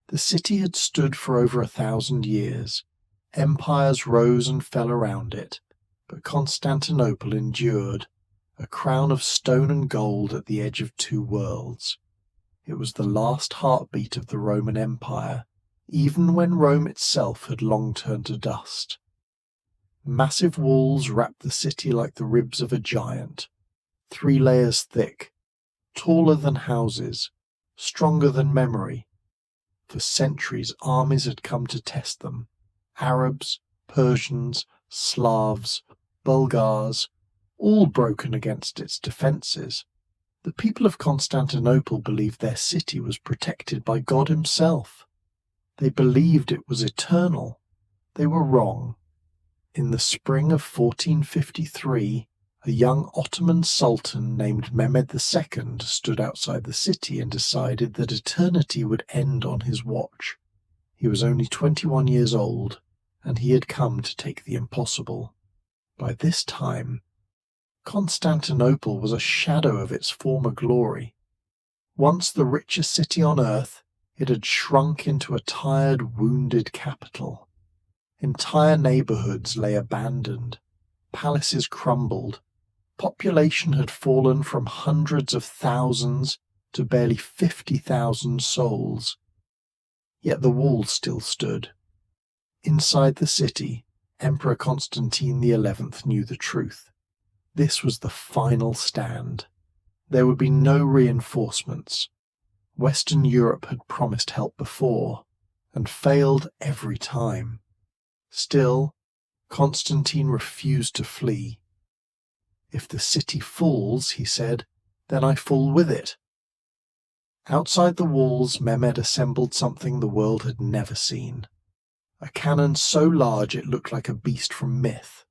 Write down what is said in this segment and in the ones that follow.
The city had stood for over 1,000 years. Empires rose and fell around it, but Constantinople endured, a crown of stone and gold at the edge of two worlds. It was the last heartbeat of the Roman Empire, even when Rome itself had long turned to dust. Massive walls wrapped the city like the ribs of a giant, 3 layers thick, taller than houses, stronger than memory. For centuries armies had come to test them. Arabs, Persians, Slavs, Bulgars, all broken against its defences. The people of Constantinople believed their city was protected by God himself. They believed it was eternal. They were wrong. In the spring of 1453, a young Ottoman sultan named Mehmed II stood outside the city and decided that eternity would end on his watch. He was only 21 years old, and he had come to take the impossible. By this time, Constantinople was a shadow of its former glory. Once the richest city on earth, it had shrunk into a tired, wounded capital. Entire neighborhoods lay abandoned, palaces crumbled, population had fallen from hundreds of thousands to barely 50,000 souls. Yet the walls still stood. Inside the city, Emperor Constantine XI knew the truth. This was the final stand. There would be no reinforcements. Western Europe had promised help before, and failed every time. Still, Constantine refused to flee. "If the city falls," he said, "then I fall with it." Outside the walls, Mehmed assembled something the world had never seen. A cannon so large it looked like a beast from myth.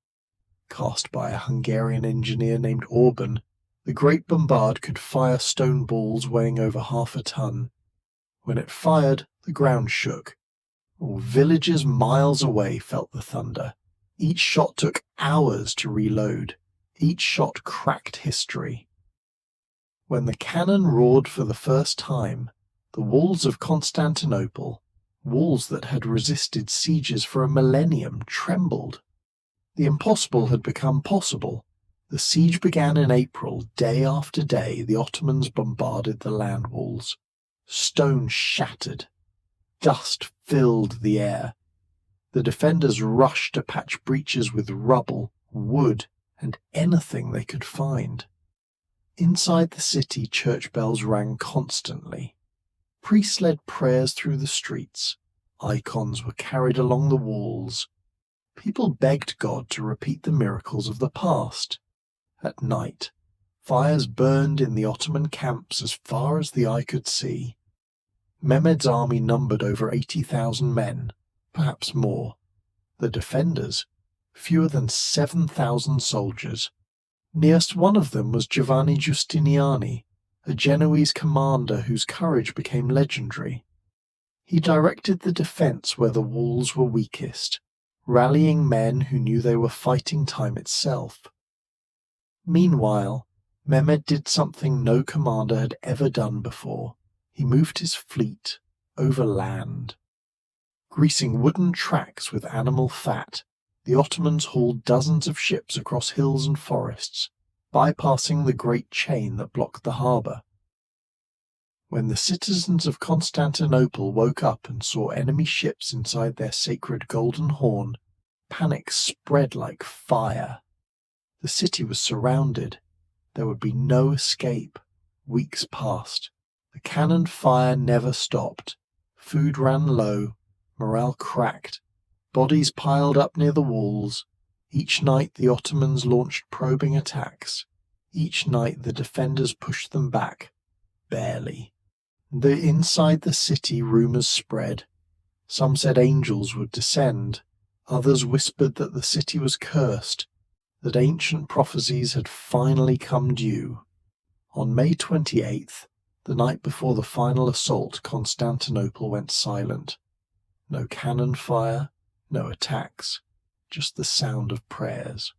Cast by a Hungarian engineer named Orban, the great bombard could fire stone balls weighing over half a ton. When it fired, the ground shook. Villages miles away felt the thunder. Each shot took hours to reload. Each shot cracked history. When the cannon roared for the first time, the walls of Constantinople, walls that had resisted sieges for a millennium, trembled. The impossible had become possible. The siege began in April. Day after day, the Ottomans bombarded the land walls. Stone shattered. Dust filled the air. The defenders rushed to patch breaches with rubble, wood, and anything they could find. Inside the city, church bells rang constantly. Priests led prayers through the streets. Icons were carried along the walls. People begged God to repeat the miracles of the past. At night, fires burned in the Ottoman camps as far as the eye could see. Mehmed's army numbered over 80,000 men, perhaps more. The defenders, fewer than 7,000 soldiers. Nearest one of them was Giovanni Giustiniani, a Genoese commander whose courage became legendary. He directed the defense where the walls were weakest, rallying men who knew they were fighting time itself. Meanwhile, Mehmed did something no commander had ever done before. He moved his fleet over land. Greasing wooden tracks with animal fat, the Ottomans hauled dozens of ships across hills and forests, bypassing the great chain that blocked the harbour. When the citizens of Constantinople woke up and saw enemy ships inside their sacred Golden Horn, panic spread like fire. The city was surrounded. There would be no escape. Weeks passed. The cannon fire never stopped. Food ran low. Morale cracked. Bodies piled up near the walls. Each night the Ottomans launched probing attacks. Each night the defenders pushed them back. Barely. Inside the city rumours spread. Some said angels would descend. Others whispered that the city was cursed, that ancient prophecies had finally come due. On May 28th, the night before the final assault, Constantinople went silent. No cannon fire, no attacks, just the sound of prayers.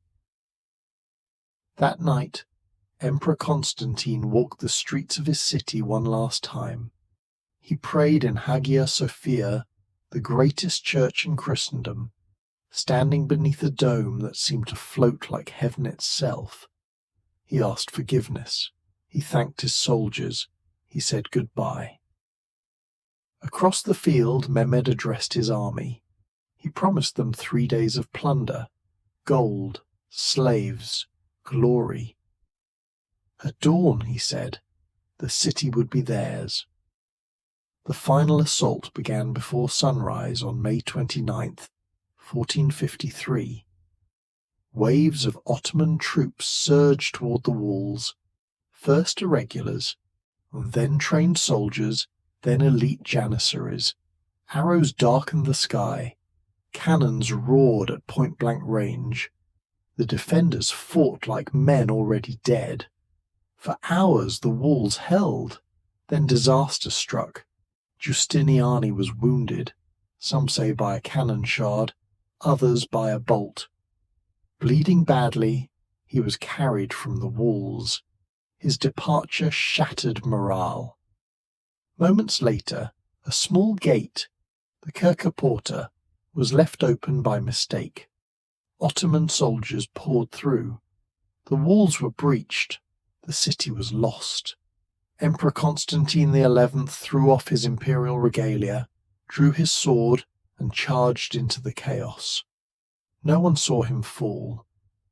That night, Emperor Constantine walked the streets of his city one last time. He prayed in Hagia Sophia, the greatest church in Christendom, standing beneath a dome that seemed to float like heaven itself. He asked forgiveness. He thanked his soldiers. He said goodbye. Across the field, Mehmed addressed his army. He promised them 3 days of plunder, gold, slaves, glory. At dawn, he said, the city would be theirs. The final assault began before sunrise on May 29th, 1453. Waves of Ottoman troops surged toward the walls, first irregulars, then trained soldiers, then elite janissaries. Arrows darkened the sky. Cannons roared at point-blank range. The defenders fought like men already dead. For hours the walls held. Then disaster struck. Giustiniani was wounded, some say by a cannon shard, others by a bolt. Bleeding badly, he was carried from the walls. His departure shattered morale. Moments later, a small gate, the Kirche Porta, was left open by mistake. Ottoman soldiers poured through. The walls were breached. The city was lost. Emperor Constantine XI threw off his imperial regalia, drew his sword, and charged into the chaos. No one saw him fall.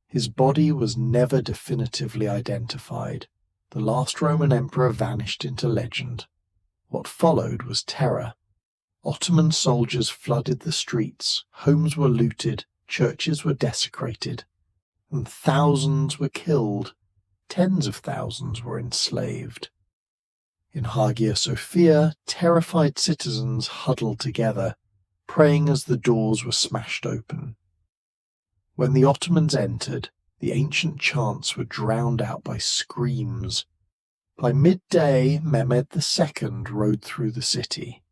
His body was never definitively identified. The last Roman emperor vanished into legend. What followed was terror. Ottoman soldiers flooded the streets, homes were looted, churches were desecrated, and thousands were killed. Tens of thousands were enslaved. In Hagia Sophia, terrified citizens huddled together, praying as the doors were smashed open. When the Ottomans entered, the ancient chants were drowned out by screams. By midday, Mehmed II rode through the city.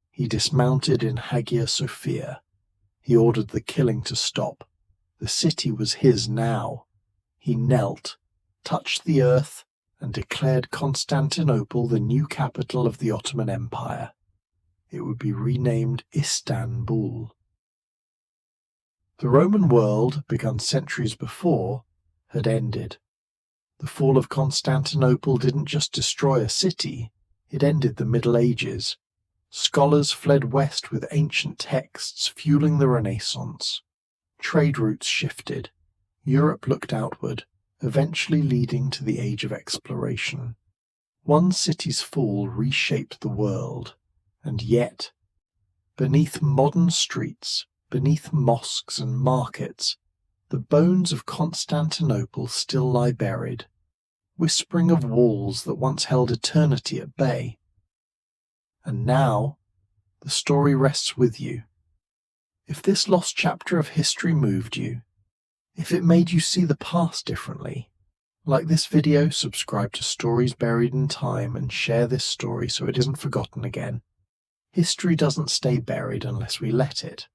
He dismounted in Hagia Sophia. He ordered the killing to stop. The city was his now. He knelt, touched the earth, and declared Constantinople the new capital of the Ottoman Empire. It would be renamed Istanbul. The Roman world, begun centuries before, had ended. The fall of Constantinople didn't just destroy a city, it ended the Middle Ages. Scholars fled west with ancient texts fueling the Renaissance. Trade routes shifted. Europe looked outward, eventually leading to the age of exploration. One city's fall reshaped the world, and yet, beneath modern streets, beneath mosques and markets, the bones of Constantinople still lie buried, whispering of walls that once held eternity at bay. And now, the story rests with you. If this lost chapter of history moved you, if it made you see the past differently, like this video, subscribe to Stories Buried in Time and share this story so it isn't forgotten again. History doesn't stay buried unless we let it.